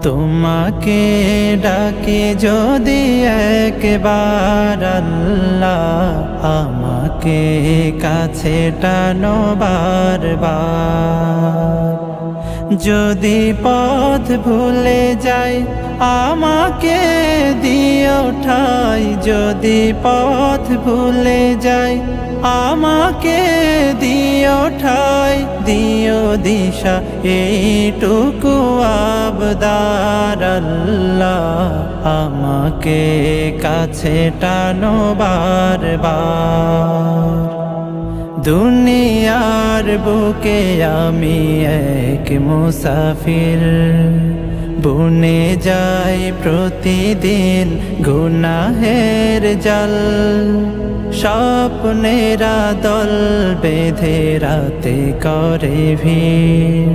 তোমাকে ডাকি যদি একবার আল্লাহ, আমাকে কাছে টানো বারবার। যদি পথ ভুলে যাই আমাকে দিও ঠাই, যদি পথ ভুলে যাই আমাকে দিও ঠাই, দিও দিশা এইটুকু আবদার আল্লাহ, আমাকে কাছে টানো বারবার। দুনিয়ার বুকে আমি এক মুসাফির, বুনে যাই প্রতিদিন গুনাহের জাল। স্বপ্নেরা দল বেঁধে রাতে করে ভিড়,